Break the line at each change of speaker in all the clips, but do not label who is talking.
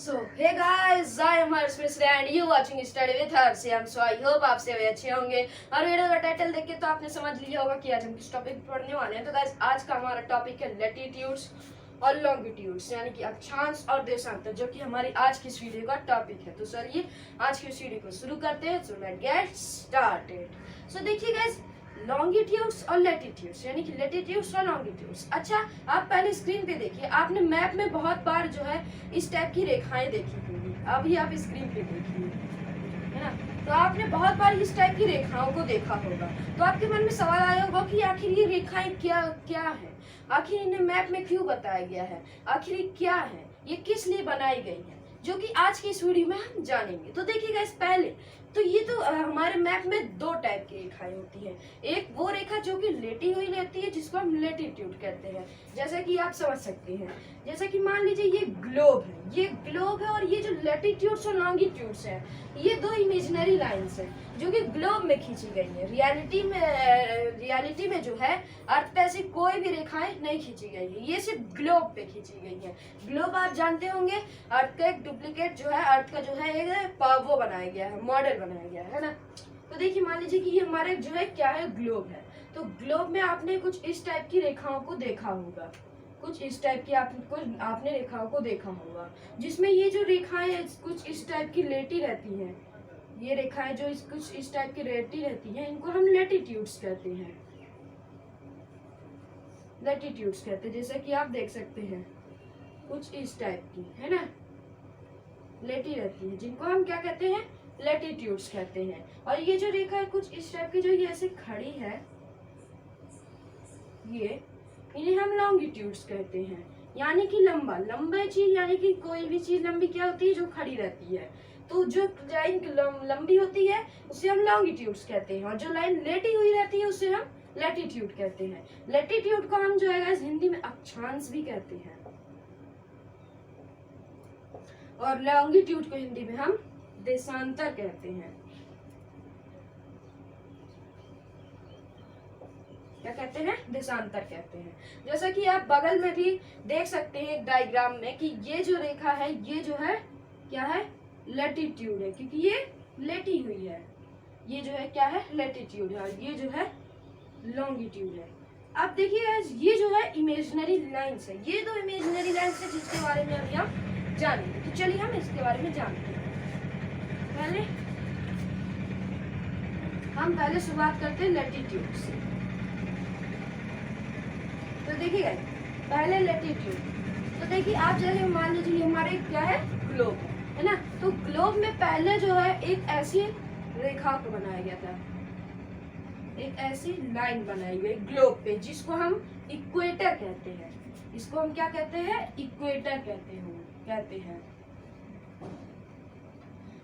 So, hey guys, I am Harsh Misra and you watching Study with Harsh. So I hope आप सभी अच्छे होंगे और video का टाइटल देख के तो आपने समझ लिया होगा कि आज हम किस टॉपिक पर पढ़ने वाले हैं। तो गाइस आज का हमारा टॉपिक है लैटिट्यूड्स और लॉन्गिट्यूड्स यानी कि अक्षांश और देशांतर, जो कि हमारी आज की इस वीडियो का टॉपिक है। तो चलिए आज की इस वीडियो को शुरू करते हैं। So let's get started. So देखिए गाइस, लॉन्गिट्यूड्स और लैटिट्यूड्स यानी कि लैटिट्यूड्स और लॉन्गिट्यूड्स। अच्छा, आप पहले स्क्रीन पे देखिए, आपने मैप में बहुत बार जो है इस टाइप की रेखाएं देखी होंगी। अभी आप स्क्रीन पे देखिए, है ना, तो आपने बहुत बार इस टाइप की रेखाओं को देखा होगा। तो आपके मन में सवाल आया होगा कि आखिर ये रेखाएं क्या क्या है, आखिर इन्हें मैप में क्यों बताया गया है, आखिर ये क्या है, ये किस लिए बनाई गई है, जो कि आज की इस वीडियो में हम जानेंगे। तो देखिएगा, इस पहले तो ये तो हमारे मैप में दो टाइप की रेखाएं होती हैं। एक वो रेखा जो कि लेटी हुई रहती है, जिसको हम लैटिट्यूड कहते हैं, जैसा कि आप समझ सकते हैं। जैसा कि मान लीजिए ये ग्लोब है, ये ग्लोब है, और ये जो लैटिट्यूड्स और लॉन्गिट्यूड्स है, ये दो इमेजिनरी लाइंस है जो कि ग्लोब में खींची गई है। रियलिटी में जो है अर्थ पे ऐसी कोई भी रेखाएं नहीं खींची गई है, ये सिर्फ ग्लोब पे खींची गई है। ग्लोब आप जानते होंगे, अर्थ का एक डुप्लीकेट जो है, अर्थ का जो है एक वो बनाया गया है, मॉडल बनाया गया है ना। तो देखिए, मान लीजिए कि ये हमारे जो है क्या है, ग्लोब है। तो ग्लोब में आपने कुछ इस टाइप की रेखाओं को देखा होगा, कुछ इस टाइप की आपने रेखाओं को देखा होगा, जिसमें ये जो रेखाएं कुछ इस टाइप की लेटी रहती हैं। ये रेखाएं जो कुछ इस टाइप की लेटी रहती हैं, इनको हम लैटिट्यूड्स कहते हैं। लैटिट्यूड्स कहते हैं, जैसे कि आप देख सकते हैं कुछ इस टाइप की, है ना, लेटी रहती है, जिनको हम क्या कहते हैं, लैटिट्यूड्स कहते हैं। और ये जो रेखा है कुछ इस टाइप की, जो ये ऐसे खड़ी है, ये इन्हें हम लॉन्गिट्यूड्स कहते हैं, यानी कि लंबा चीज, यानी कि कोई भी चीज लंबी क्या होती है, जो खड़ी रहती है। तो जो लाइन लंबी होती है उसे हम लॉन्गिट्यूड्स कहते हैं, और जो लाइन लेटी हुई रहती है उसे हम लैटिट्यूड कहते हैं। लैटिट्यूड को हम जो है हिंदी में अक्षांश भी कहते हैं, और लॉन्गिट्यूड को हिंदी में हम देशांतर कहते हैं। क्या कहते हैं, देशांतर कहते हैं। जैसा कि आप बगल में भी देख सकते हैं एक डायग्राम में कि ये जो रेखा है, ये जो है क्या है, लैटिट्यूड है, क्योंकि ये लेटी हुई है। ये जो है क्या है, लैटिट्यूड है, और ये जो है लॉन्गिट्यूड है। अब देखिए, ये जो है इमेजिनरी लाइंस है, ये दो इमेजिनरी लाइंस है जिसके बारे में अभी हम जानेंगे। तो चलिए हम इसके बारे में जानते हैं। पहले शुरुआत करते हैं लैटिट्यूड से। तो देखिए पहले लैटिट्यूड, तो देखिए आप जैसे मान लीजिए हमारे क्या है, ग्लोब है ना। तो ग्लोब में पहले जो है एक ऐसी रेखा को बनाया गया था, एक ऐसी लाइन बनाई गई ग्लोब पे, जिसको हम इक्वेटर कहते हैं। इसको हम क्या कहते हैं, इक्वेटर कहते हैं,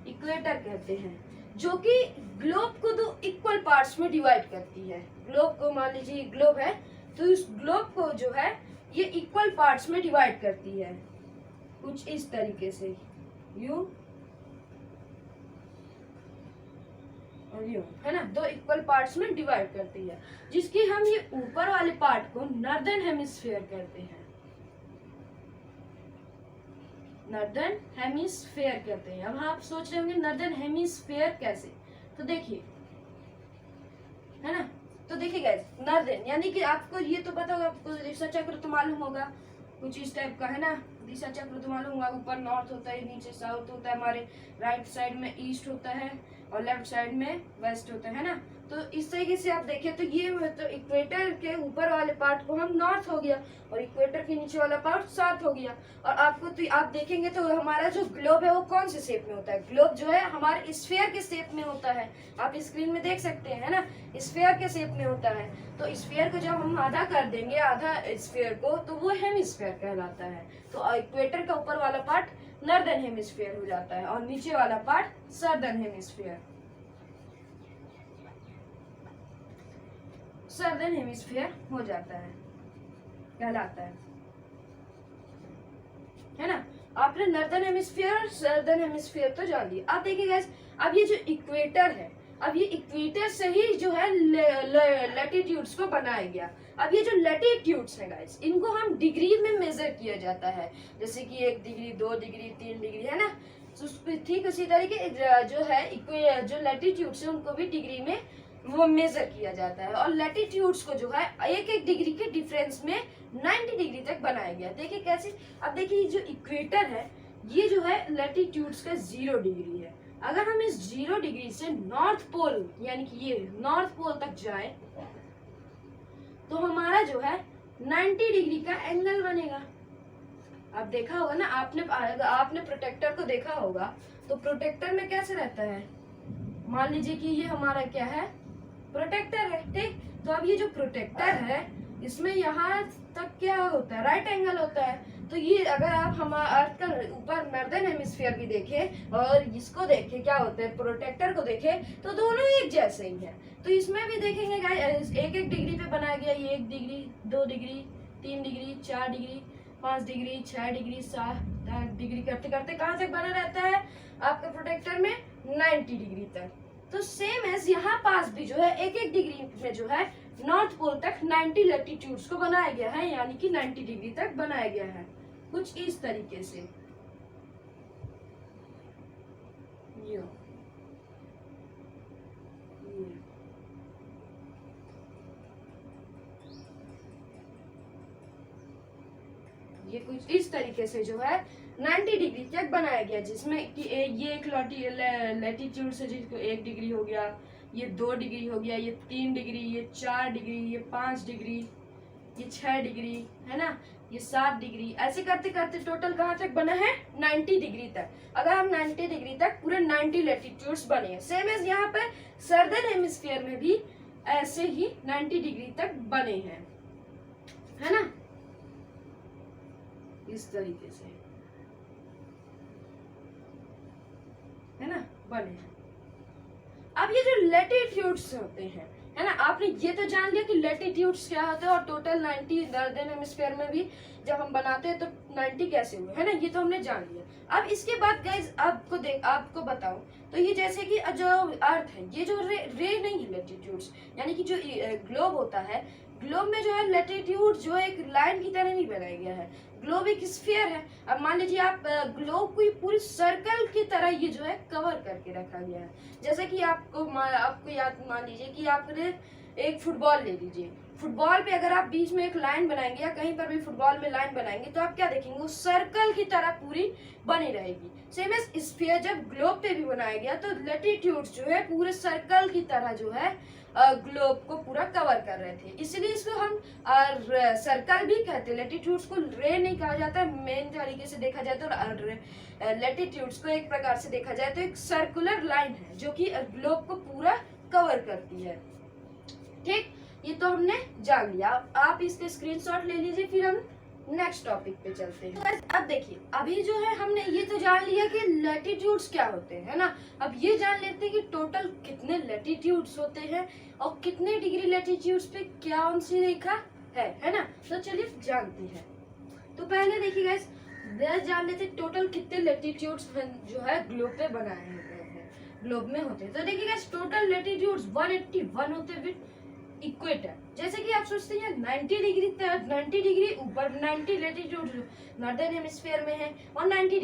इक्वेटर कहते हैं, जो कि ग्लोब को दो इक्वल पार्ट्स में डिवाइड करती है। ग्लोब को मान लीजिए ग्लोब है, तो इस ग्लोब को जो है ये इक्वल पार्ट्स में डिवाइड करती है, कुछ इस तरीके से, यूं और यूं, है ना, दो इक्वल पार्ट्स में डिवाइड करती है, जिसकी हम ये ऊपर वाले पार्ट को नॉर्दर्न हेमिस्फीयर कहते हैं। नॉर्दर्न हेमिस्फीयर कहते हैं। अब आप सोच रहे होंगे नॉर्दर्न हेमिस्फीयर कैसे, तो देखिए, है ना। तो देखिए गाइस, नॉर्दर्न यानी कि आपको ये तो पता होगा, आपको दिशा चक्र तो मालूम होगा, कुछ इस टाइप का, है ना। दिशा चक्र तो मालूम होगा, ऊपर नॉर्थ होता है, नीचे साउथ होता है, हमारे राइट साइड में ईस्ट होता है और लेफ्ट साइड में वेस्ट होता है ना। तो इस तरीके से आप देखें तो ये तो इक्वेटर के ऊपर वाले पार्ट को हम नॉर्थ हो गया, और इक्वेटर के नीचे वाला पार्ट साउथ हो गया। और आपको तो आप देखेंगे तो हमारा जो ग्लोब है वो कौन से शेप में होता है, ग्लोब जो है हमारे स्फीयर के शेप में होता है। आप स्क्रीन में देख सकते हैं, है ना, स्फीयर के शेप में होता है। तो स्फीयर को जब हम आधा कर देंगे, आधा स्फीयर को, तो वो हेमिस्फीयर कहलाता है। तो इक्वेटर का ऊपर वाला पार्ट नॉर्दर्न हेमिस्फीयर हो जाता है, और नीचे वाला part southern hemisphere, southern hemisphere हो जाता है, कहलाता है ना। आपने नॉर्दर्न हेमिस्फीयर, सदर्न हेमिस्फीयर तो जान लिया। अब देखिए गाइस, अब ये जो इक्वेटर है, अब ये इक्वेटर से ही जो है लैटिट्यूड्स को बनाया गया। अब ये जो लैटिट्यूड्स हैं गाइस, इनको हम डिग्री में मेजर किया जाता है, जैसे कि 1 डिग्री, 2 डिग्री, 3 डिग्री, है ना। तो ठीक उसी तरीके जो है जो लैटिट्यूड्स है उनको भी डिग्री में वो मेजर किया जाता है। और लैटिट्यूड्स को जो है एक एक डिग्री के डिफरेंस में 90 डिग्री तक बनाया गया। देखिए कैसे, अब देखिए जो इक्वेटर है ये जो है लैटिट्यूड्स का 0 डिग्री है। अगर हम इस 0 डिग्री से नॉर्थ पोल यानी कि ये नॉर्थ पोल तक जाए तो हमारा जो है 90 डिग्री का एंगल बनेगा। आप देखा होगा ना, आपने प्रोटेक्टर को देखा होगा, तो प्रोटेक्टर में कैसे रहता है, मान लीजिए कि ये हमारा क्या है, प्रोटेक्टर है, ठीक। तो अब ये जो प्रोटेक्टर है इसमें यहाँ तक क्या होता है, राइट एंगल होता है। तो ये अगर आप हमारे अर्थ का ऊपर नॉर्दर्न हेमिस्फीयर भी देखें और इसको देखें क्या होता है, प्रोटेक्टर को देखें, तो दोनों एक जैसे ही है। तो इसमें भी देखेंगे गाइस, एक एक डिग्री पे बनाया गया, ये 1 degree, 2 degree, 3 degree, 4 degree, 5 degree, 6 degree, 7 degree करते करते कहाँ तक बना रहता है आपका प्रोटेक्टर में, 90 डिग्री तक। तो सेम एज यहाँ पास भी जो है एक एक डिग्री में जो है नॉर्थ पोल तक 90 लैटिट्यूड्स को बनाया गया है, यानी कि 90 डिग्री तक बनाया गया है, कुछ इस तरीके से। ये कुछ इस तरीके से जो है 90 डिग्री तक बनाया गया, जिसमें कि ये एक लैटिट्यूड से जिसको 1 डिग्री हो गया, ये 2 डिग्री हो गया, ये 3 डिग्री, ये 4 डिग्री, ये 5 डिग्री, ये 6 डिग्री, है ना, ये 7 डिग्री, ऐसे करते करते टोटल कहाँ तक बना है, 90 डिग्री तक। अगर हम 90 डिग्री तक पूरे 90 लैटिट्यूड्स बने हैं, सेम एज यहाँ पे सर्दर्न हेमिस्फीयर में भी ऐसे ही 90 डिग्री तक बने हैं, है ना, इस तरीके से, है ना, बने हैं। अब ये जो लैटिट्यूड्स होते हैं, है ना, आपने ये तो जान लिया कि लैटिट्यूड्स क्या होते हैं और टोटल 90 नॉर्दर्न हेमिस्फीयर में भी जब हम बनाते हैं तो 90 कैसे हुए, है ना, ये तो हमने जान लिया। अब इसके बाद गाइस आपको बताऊं तो ये जैसे कि जो अर्थ है, ये जो रे नहीं है लैटिट्यूड्स, यानी कि जो ग्लोब होता है, ग्लोब में जो है लैटिट्यूड जो एक लाइन की तरह नहीं बनाया गया है, ग्लोब एक स्फीयर है। अब मान लीजिए आप ग्लोब को पूरी सर्कल की तरह ये जो है कवर करके रखा गया है। जैसे कि आपको याद, मान लीजिए कि आपने एक फुटबॉल ले लीजिए, फुटबॉल पे अगर आप बीच में एक लाइन बनाएंगे या कहीं पर भी फुटबॉल में लाइन बनाएंगे तो आप क्या देखेंगे, वो सर्कल की तरह पूरी बनी रहेगी। सेम एज स्फीयर जब ग्लोब पे भी बनाया गया तो लैटिट्यूड जो है पूरे सर्कल की तरह जो है ग्लोब को पूरा कवर कर रहे थे, इसलिए इसको हम सर्कल भी कहते हैं। लैटिट्यूड्स को रे नहीं कहा जाता, मेन तरीके से देखा जाए तो लैटिट्यूड्स को एक प्रकार से देखा जाए तो एक सर्कुलर लाइन है जो कि ग्लोब को पूरा कवर करती है, ठीक। ये तो हमने जान लिया। आप इसके स्क्रीनशॉट ले लीजिए, फिर हम नेक्स्ट टॉपिक पे चलते हैं। तो अब देखिए, अभी जो है हमने ये तो जान लिया कि लैटिट्यूड्स क्या होते हैं, है ना। अब ये जान लेते हैं कि टोटल कितने लैटिट्यूड्स होते हैं और कितने डिग्री लैटिट्यूड्स पे क्या सी रेखा है ना। तो चलिए जानते हैं। तो पहले देखिए गाइस, जान लेते टोटल कितने लैटिट्यूड्स जो है ग्लोब पे बनाए हुए हैं, ग्लोब में होते हैं। तो देखिए गाइस, टोटल लैटिट्यूड्स 181 होते हैं विद इक्वेटर। जैसे कि आप सोचते हैं 90 डिग्री ऊपर 90 लैटिट्यूड नॉर्दर्न हेमिस्फीयर में है और 90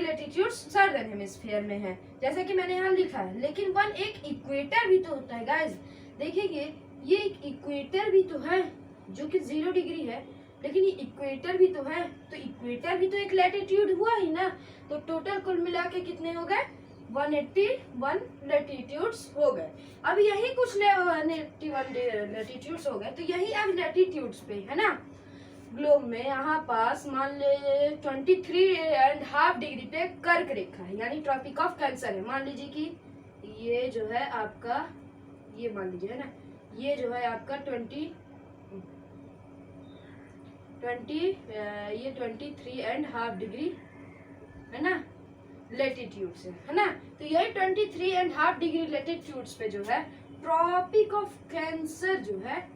लैटिट्यूड सर्दर्न हेमिस्फीयर में है, जैसे कि मैंने यहाँ लिखा है। लेकिन एक इक्वेटर भी तो होता है गाइस, देखिए ये एक इक्वेटर भी तो है जो कि 0 डिग्री है, लेकिन ये इक्वेटर भी तो है, तो इक्वेटर भी तो एक लैटिट्यूड हुआ ही ना। तो टोटल कुल मिला के कितने हो गए, 181 लैटिट्यूड्स हो गए। अब यही कुछ 181 लैटिट्यूड्स हो गए, तो यही अब लैटिट्यूड्स पे है ना ग्लोब में यहाँ पास मान ले 23.5 डिग्री पे कर्क रेखा है, यानी ट्रॉपिक ऑफ कैंसर है। मान लीजिए कि ये जो है आपका, ये मान लीजिए है ना, ये जो है आपका 23.5 डिग्री है ना लैटिट्यूड से, है ना। तो यही 23.5 डिग्री लैटिट्यूड्स पे जो है ट्रॉपिक ऑफ कैंसर जो है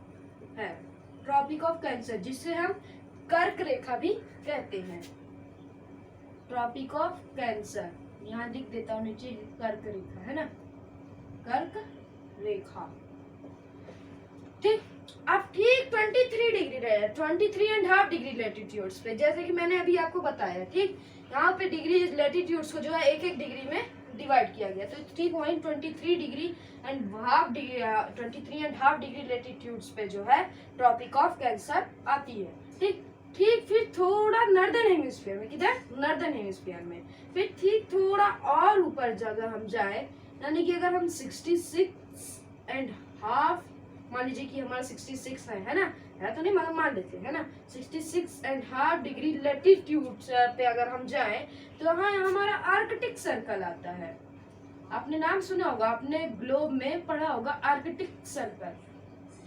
ट्रॉपिक ऑफ कैंसर, जिसे हम कर्क रेखा भी कहते हैं। ट्रॉपिक ऑफ कैंसर यहाँ लिख देता हूँ नीचे, कर्क रेखा है ना, कर्क रेखा, ठीक। अब ठीक 23 डिग्री रहे, 23.5 डिग्री लेटीट्यूड्स पे, जैसे कि मैंने अभी आपको बताया, ठीक यहाँ पे डिग्री लेटीट्यूड्स को जो है एक एक डिग्री में डिवाइड किया गया, तो ठीक वही 23 degree and half degree, 23.5 degree latitudes पे जो है ट्रॉपिक ऑफ कैंसर आती है। ठीक ठीक फिर थोड़ा नॉर्दर्न हेमिस्फीयर में, किधर नॉर्दर्न हेमिस्फीयर में, फिर ठीक थोड़ा और ऊपर जगह हम जाए, यानी कि अगर हम 66.5 मान लीजिए कि हमारा 66 है ना, है तो नहीं मगर मान लेते हैं ना, 66.5 डिग्री लेटीट्यूड पे अगर हम जाएं तो यहाँ हमारा आर्कटिक सर्कल आता है। आपने नाम सुना होगा, आपने ग्लोब में पढ़ा होगा आर्कटिक सर्कल,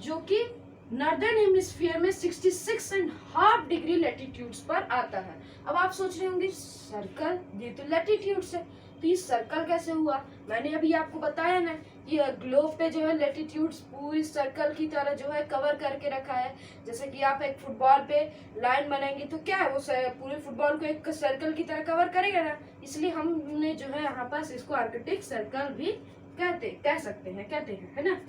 जो कि नॉर्दर्न हेमिस्फीयर में 66.5 डिग्री लेटीट्यूड्स पर आता है। अब आप सोच रहे होंगे सर्कल, ये तो लेटीट्यूड्स है, तो ये सर्कल कैसे हुआ? मैंने अभी आपको बताया ना कि ग्लोब पे जो है लेटीट्यूड्स पूरी सर्कल की तरह जो है कवर करके रखा है। जैसे कि आप एक फुटबॉल पे लाइन बनाएंगे तो क्या है, वो पूरे फुटबॉल को एक सर्कल की तरह कवर करेगा ना, इसलिए हमने जो है यहाँ पास इसको आर्कटिक सर्कल भी कह सकते हैं, कहते हैं, है ना।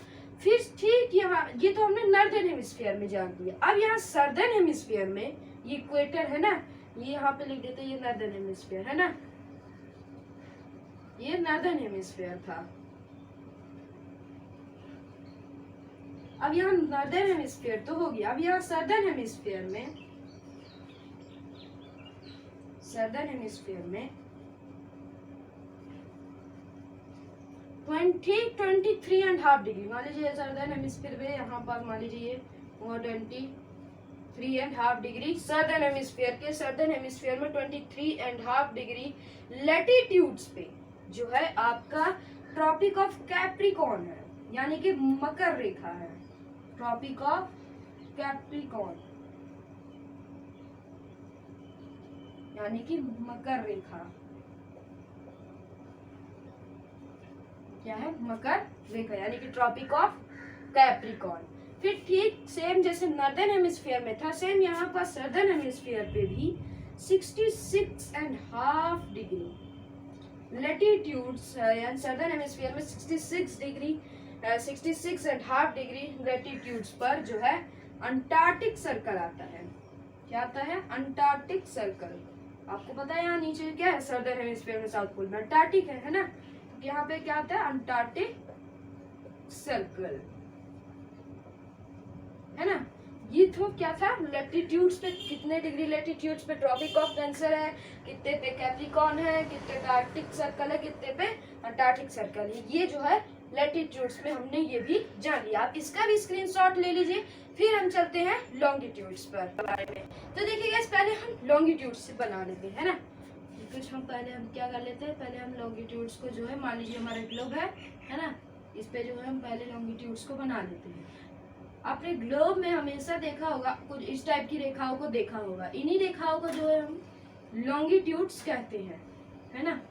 फिर ठीक यहाँ ये तो हमने नॉर्दर्न हेमिस्फीयर में जान दिया। अब यहाँ सदर्न हेमिस्फीयर में ये इक्वेटर है ना, ये यहाँ पे लिख देते, ये नॉर्दर्न हेमिस्फीयर है ना, ये नॉर्दर्न हेमिस्फीयर था। अब यहाँ नॉर्दर्न हेमिस्फीयर तो हो गया, अब यहाँ सदर्न हेमिस्फीयर में, सदर्न हेमिस्फीयर में 23.5 डिग्री मान लीजिए सदर्न हेमिस्फीयर में, यहाँ पर मान लीजिए 23.5 डिग्री सदर्न हेमिस्फीयर के, सदर्न हेमिस्फीयर में 23.5 डिग्री लेटीट्यूड्स पे जो है आपका ट्रॉपिक ऑफ कैप्रिकॉर्न है, यानी कि मकर रेखा है, ट्रॉपिक ऑफ कैप्रिकॉर्न यानी कि मकर रेखा, क्या है, मकर रेखा यानी कि ट्रॉपिक ऑफ कैप्रिकॉर्न। फिर ठीक सेम जैसे नॉर्दर्न हेमिस्फीयर में था, सेम यहाँ पर सदर्न हेमिस्फीयर पे भी 66.5 डिग्री लेटीट्यूड्स, यानी सदर्न हेमिस्फीयर में 66.5 डिग्री लेटीट्यूड्स पर जो है अंटार्कटिक सर्कल आता है। क्या आता है? Antarctic circle. आपको पता है यहाँ नीचे क्या है, सदर्न हेमिस्फीयर में साउथ पोल में अंटार्कटिक है ना, तो यहाँ पे क्या आता है, अंटार्कटिक सर्कल, है ना। ये तो क्या था, लेटीट्यूड्स पे कितने डिग्री लेटीट्यूड्स पे ट्रॉपिक ऑफ कैंसर है, कितने पे कैप्रिकॉर्न है, कितने पे आर्कटिक सर्कल है, कितने पे अंटार्कटिक सर्कल है, ये जो है लेटीट्यूड्स में हमने ये भी जान लिया। आप इसका भी स्क्रीनशॉट ले लीजिए। फिर हम चलते हैं लॉन्गिट्यूड्स पर बारे में। तो देखिए गाइस, पहले हम लॉन्गिट्यूड्स से बना लेते हैं ना, कुछ हम पहले हम क्या कर लेते हैं, पहले हम लॉन्गिट्यूड्स को जो है, मान लीजिए हमारा ग्लोब है ना, इस पे जो है हम पहले लॉन्गिट्यूड्स को बना लेते हैं। आपने ग्लोब में हमेशा देखा होगा, कुछ इस टाइप की रेखाओं को देखा होगा, इन्हीं रेखाओं को जो है हम लॉन्गिट्यूड्स कहते हैं, है ना।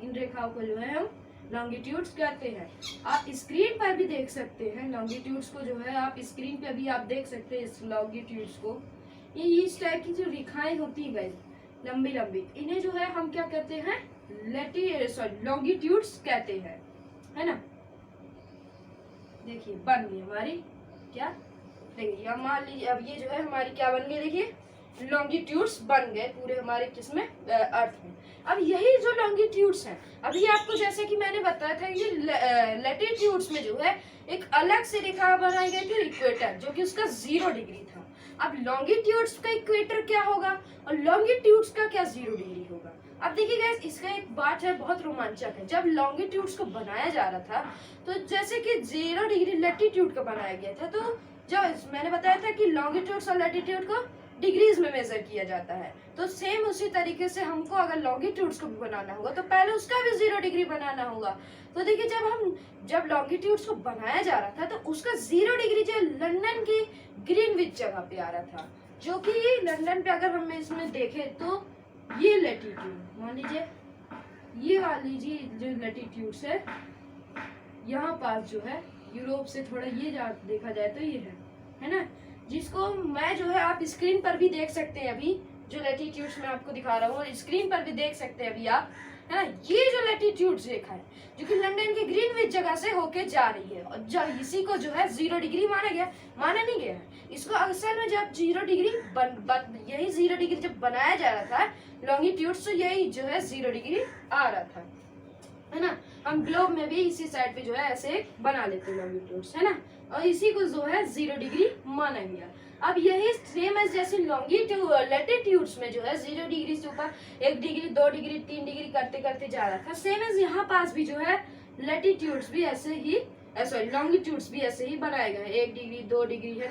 इन रेखाओं को जो है हम लॉन्गिट्यूड्स कहते हैं। आप स्क्रीन पर भी देख सकते हैं लॉन्गिट्यूड्स को, जो है आप स्क्रीन पे भी आप देख सकते हैं इस लॉन्गिट्यूड्स को। ये इस टाइप की जो रेखाएं होती है गाइस, लंबी लंबी, इन्हें जो है हम क्या कहते हैं, लॉन्गिट्यूड्स कहते हैं, है ना। देखिए बन गई हमारी क्या, देखिए मान लीजिए अब ये जो है हमारी क्या बन गई, देखिए लॉन्गिट्यूड्स बन गए पूरे हमारे किसमें, अर्थ में। अब यही जो लॉन्गिट्यूड्स हैं, अभी आपको जैसे कि मैंने बताया था, ये लेटीट्यूड्स में जो है एक अलग से रेखा बनाई गई थी, इक्वेटर, जो कि उसका 0 डिग्री था। अब लॉन्गिट्यूड्स का इक्वेटर क्या होगा और लॉन्गिट्यूड्स का क्या 0 डिग्री होगा। अब देखिए गाइस, इसका एक बात है बहुत रोमांचक है। जब लॉन्गिट्यूड्स को बनाया जा रहा था, तो जैसे कि 0 डिग्री लेटीट्यूड का बनाया गया था, तो जब मैंने बताया था कि लॉन्गिट्यूड्स और लेटीट्यूड को डिग्रीज में मेजर किया जाता है, तो सेम उसी तरीके से हमको अगर लॉन्गिट्यूड्स को भी बनाना होगा तो पहले उसका भी 0 डिग्री बनाना होगा। तो देखिए जब लॉन्गिट्यूड्स को बनाया जा रहा था, तो उसका 0 डिग्री जो लंदन की ग्रीनविच जगह पे आ रहा था, जो कि लंदन पे अगर हम इसमें देखें तो ये लेटीट्यूड मान लीजिए, ये वाली जो लेटीट्यूड्स है, यहाँ पास जो है यूरोप से थोड़ा ये देखा जाए तो ये है ना, जिसको मैं जो है आप स्क्रीन पर भी देख सकते हैं। अभी जो लेटीट्यूड्स मैं आपको दिखा रहा हूँ, स्क्रीन पर भी देख सकते हैं अभी आप, है ना। ये जो लैटिट्यूड रेखा है जो कि लंदन के ग्रीनविच जगह से होके जा रही है, और जब इसी को जो है 0 डिग्री माना नहीं गया है। इसको असल में जब 0 डिग्री यही 0 डिग्री जब बनाया जा रहा था लॉन्गिट्यूड, तो यही जो है 0 डिग्री आ रहा था, है ना। हम ग्लोब में भी इसी साइड पे जो है ऐसे बना लेते हैं लॉन्गिट्यूड्स, है ना, और इसी को जो है 0 डिग्री माना गया। अब यही सेम एज जैसे लॉन्गिट्यूड लैटिट्यूड्स में जो है 0 डिग्री से ऊपर 1 डिग्री 2 डिग्री 3 डिग्री करते करते जा रहा था, सेम एज यहाँ पास भी जो है लैटिट्यूड्स भी ऐसे ही सॉरी लॉन्गिट्यूड्स भी ऐसे ही बनाए गए, 1 डिग्री 2 डिग्री, है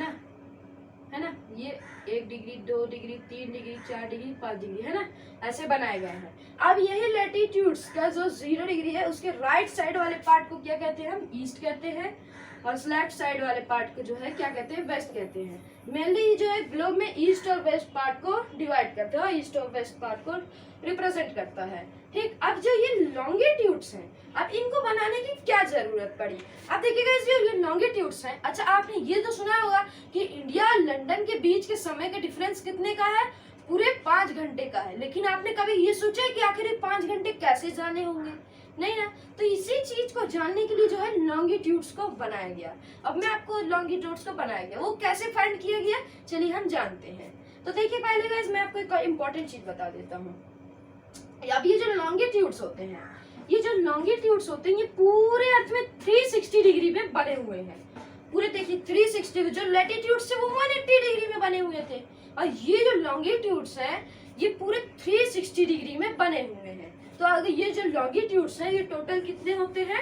ना, ये 1 degree 2 degree 3 degree 4 degree 5 degree, है ना, ऐसे बनाया गया है। अब यही लैटिट्यूड्स का जो 0 डिग्री है उसके राइट साइड वाले पार्ट को क्या कहते हैं, हम ईस्ट कहते हैं, और लेफ्ट साइड वाले पार्ट को जो है क्या कहते हैं, वेस्ट कहते हैं। मेनली जो है ग्लोब में ईस्ट और वेस्ट पार्ट को डिवाइड करते हैं, ईस्ट और वेस्ट पार्ट को रिप्रेजेंट करता है, ठीक। अब जो ये लॉन्गिट्यूड्स हैं, अब इनको बनाने की क्या जरूरत पड़ी। अब देखिएगा जो ये लॉन्गिट्यूड्स हैं, अच्छा आपने ये तो सुना होगा कि इंडिया और लंदन के बीच के समय का डिफरेंस कितने का है, पूरे 5 घंटे का है। लेकिन आपने कभी ये सोचा है कि आखिर ये 5 घंटे कैसे जाने होंगे, नहीं ना। तो इसी चीज को जानने के लिए जो है लॉन्गिट्यूड्स को बनाया गया। अब मैं आपको लॉन्गिट्यूड्स को बनाया गया वो कैसे फाइंड किया गया, चलिए हम जानते हैं। तो देखिए पहले गाइस मैं आपको एक इम्पोर्टेंट चीज बता देता हूँ। अब ये जो लॉन्गिट्यूड्स होते हैं, ये पूरे अर्थ में 360 डिग्री में बने हुए हैं। पूरे देखिए 360, जो लैटिट्यूड्स थे वो 180 डिग्री में बने हुए थे, और ये जो लॉन्गिट्यूड्स हैं ये पूरे 360 डिग्री में बने हुए हैं। तो अगर ये जो लॉन्गिट्यूड्स हैं ये टोटल कितने होते हैं,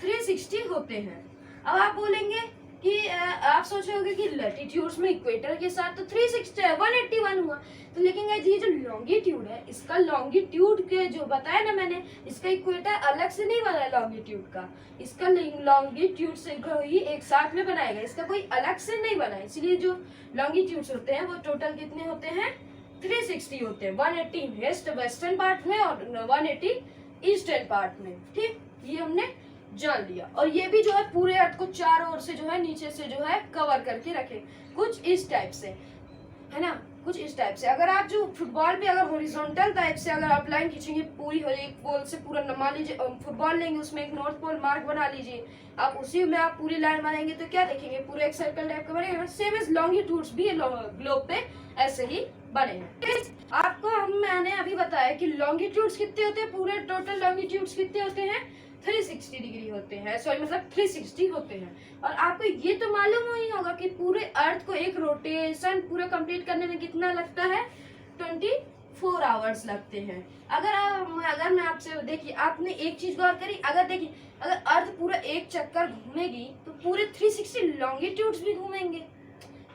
360 होते हैं। अब आप बोलेंगे कि आप सोच रहे होंगे कि लैटिट्यूड्स में इक्वेटर के साथ तो 360 181 हुआ, तो लेकिन ये जो लॉन्गिट्यूड है इसका लॉन्गिट्यूड के जो बताया ना मैंने, इसका इक्वेटर अलग से नहीं बना है लॉन्गिट्यूड का, इसका लॉन्गिट्यूड से ही एक साथ में बनाएगा, इसका कोई अलग से नहीं बना है। इसलिए जो लॉन्गिट्यूड्स होते हैं वो टोटल कितने होते हैं, 360 होते हैं, 180 वेस्टर्न पार्ट में और 180 ईस्टर्न पार्ट में, ठीक। ये हमने जान लिया। और ये भी जो है पूरे अर्थ को चारों ओर से जो है नीचे से जो है कवर करके रखे, कुछ इस टाइप से, है ना, कुछ इस टाइप से। अगर आप जो फुटबॉल पे अगर हॉरिजॉन्टल टाइप से अगर आप लाइन खींचेंगे पूरी एक पोल से पूरा, मान लीजिए फुटबॉल लेंगे उसमें एक नॉर्थ पोल मार्क बना लीजिए, आप उसी में आप पूरी लाइन बनाएंगे तो क्या देखेंगे, पूरे एक सर्कल टाइप का बनेगा। सेम एज लॉन्गिट्यूड्स भी ग्लोब पे ऐसे ही बने हैं। आपको मैंने अभी बताया कि लॉन्गिट्यूड्स कितने होते हैं, पूरे टोटल लॉन्गिट्यूड्स कितने होते हैं, 360 डिग्री होते हैं, सॉरी मतलब 360 होते हैं। और आपको ये तो मालूम ही होगा कि पूरे अर्थ को एक रोटेशन पूरा कंप्लीट करने में कितना लगता है, 24 आवर्स लगते हैं। अगर मैं आपसे देखिए, आपने एक चीज गौर करी, अगर अर्थ पूरा एक चक्कर घूमेगी तो पूरे 360 लॉन्गिट्यूड्स भी घूमेंगे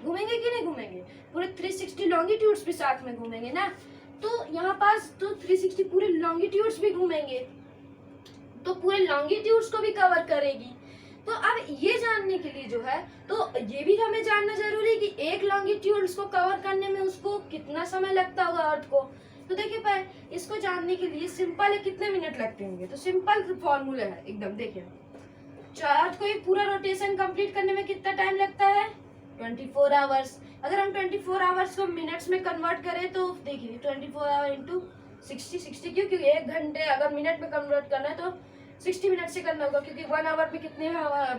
कि नहीं घूमेंगे, पूरे 360 लॉन्गिट्यूड्स भी साथ में घूमेंगे ना। तो यहाँ पास तो 360 पूरे लॉन्गिट्यूड्स भी घूमेंगे, तो पूरे लॉन्गिट्यूड्स को भी कवर करेगी। तो अब ये जानने के लिए जो है, तो ये भी हमें जानना जरूरी है कि एक लॉन्गिट्यूड्स को कवर करने में उसको कितना समय लगता होगा अर्थ को। तो देखिए पहले इसको जानने के लिए सिंपल है, कितने मिनट लगते होंगे, तो सिंपल फॉर्मूला है एकदम। देखिए अर्थ को एक पूरा रोटेशन कंप्लीट करने में कितना टाइम लगता है, 24 आवर्स। अगर हम 24 आवर्स को मिनट्स में कन्वर्ट करें तो देखिए 24 आवर इंटू 60 क्योंकि 1 घंटे अगर मिनट में कन्वर्ट करना है तो 60 मिनट से करना होगा, क्योंकि 1 आवर में कितने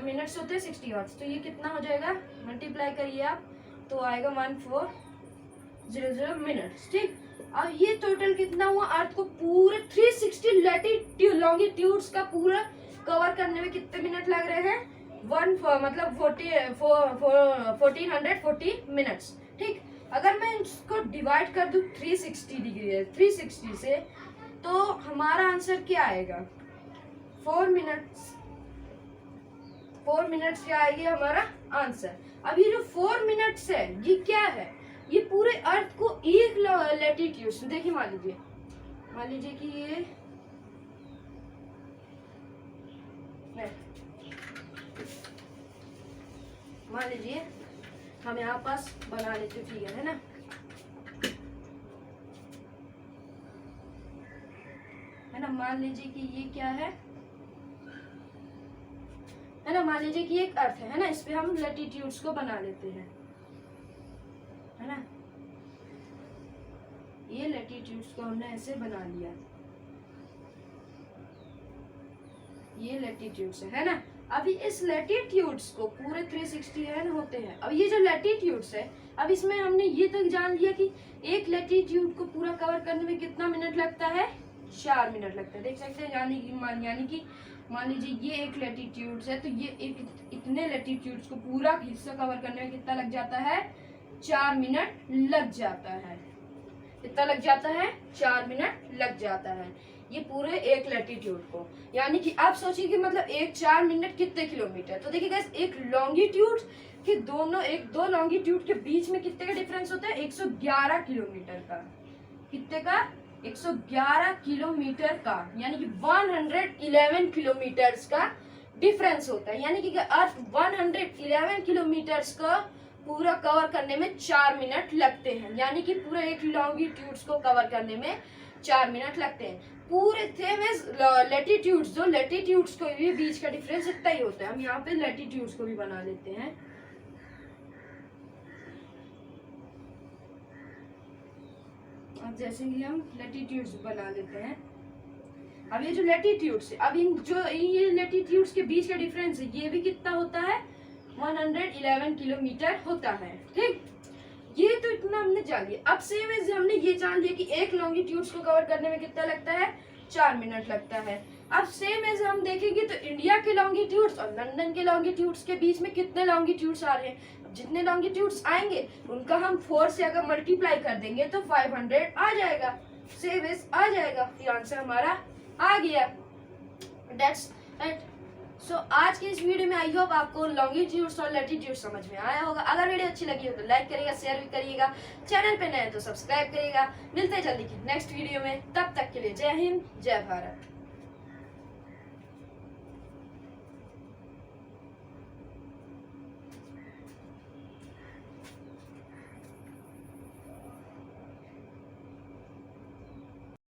मिनट्स होते हैं, 60 आवर्स। तो ये कितना हो जाएगा, मल्टीप्लाई करिए आप तो आएगा 1400 मिनट्स, ठीक। अब ये टोटल कितना हुआ, अर्थ को पूरे 360 लैटिट्यूड लॉन्गिट्यूड्स का पूरा कवर करने में कितने मिनट लग रहे हैं, 1440 मिनट्स, ठीक। अगर मैं इसको डिवाइड कर दूं 360 से, तो हमारा आंसर क्या आएगा, 4 मिनट्स क्या आएगी हमारा आंसर। अब ये जो 4 मिनट्स है ये क्या है, ये पूरे अर्थ को एक लैटिट्यूड, देखिए मान लीजिए कि ये मान लीजिए हम यहाँ पास बना लेते फिगर, है ना, मान लीजिए कि ये क्या है ना, मान लीजिए कि एक अर्थ है ना, इस पे हम लैटिट्यूड्स को बना लेते हैं, है ना। ये लैटिट्यूड्स को हमने ऐसे बना लिया, ये लैटिट्यूड्स है ना। अभी इस लैटिट्यूड्स को पूरे 360 है ना होते हैं। अब ये जो लैटिट्यूड्स है, अब इसमें हमने ये तक जान लिया कि एक लैटिट्यूड को पूरा कवर करने में कितना मिनट लगता है, 4 मिनट लगता है। देख सकते हैं, यानी कि मान लीजिए ये एक लैटिट्यूड्स है, तो ये एक इतने लैटिट्यूड्स को पूरा हिस्सा कवर करने में कितना लग जाता है, 4 मिनट लग जाता है। कितना लग जाता है, 4 मिनट लग जाता है ये पूरे एक लैटिट्यूड को। यानी कि आप सोचिए कि मतलब एक 4 मिनट कितने किलोमीटर। तो देखिए गाइस, एक लॉन्गिट्यूड के दो लॉन्गिट्यूड के बीच में कितने का डिफरेंस होता है, 111 किलोमीटर का। कितने का, 111 किलोमीटर का, यानी कि 111 किलोमीटर्स का डिफरेंस होता है। यानी कि अर्थ 111 किलोमीटर्स का पूरा कवर करने में 4 मिनट लगते हैं। यानी कि पूरे एक लॉन्गिट्यूड्स को कवर करने में 4 मिनट लगते हैं। पूरे सेम एज लैटिट्यूड्स, जो लैटिट्यूड्स को भी बीच का डिफरेंस इतना ही होता है। हम यहाँ पे लैटिट्यूड्स को भी बना लेते हैं। अब जैसे कि हम लैटिट्यूड्स बना लेते हैं। अब ये जो लैटिट्यूड्स है, अब ये लैटिट्यूड्स के बीच का डिफरेंस है, ये भी कितना होता है, 111 किलोमीटर होता है। ठीक, ये तो इतना हमने जान लिया। अब सेम एज हमने ये जान लिया कि एक लॉन्गिट्यूड्स को कवर करने में कितना लगता है, 4 मिनट लगता है। अब सेम एज हम देखेंगे तो इंडिया के लॉन्गिट्यूड्स और लंदन के लॉन्गिट्यूड्स के बीच में कितने लॉन्गिट्यूड्स आ रहे हैं। अब जितने लॉन्गिट्यूड्स आएंगे उनका हम 4 से अगर मल्टीप्लाई कर देंगे तो 500 आ जाएगा, सेम एज आ जाएगा। फिर आंसर हमारा आ गया। That's it. सो आज के इस वीडियो में आई होप आपको लॉन्गिट्यूड्स और लैटिट्यूड्स समझ में आया होगा। अगर वीडियो अच्छी लगी हो तो लाइक करिएगा, शेयर भी करिएगा, चैनल पे नए तो सब्सक्राइब करिएगा। मिलते हैं जल्दी की नेक्स्ट वीडियो में, तब तक के लिए जय हिंद, जय भारत।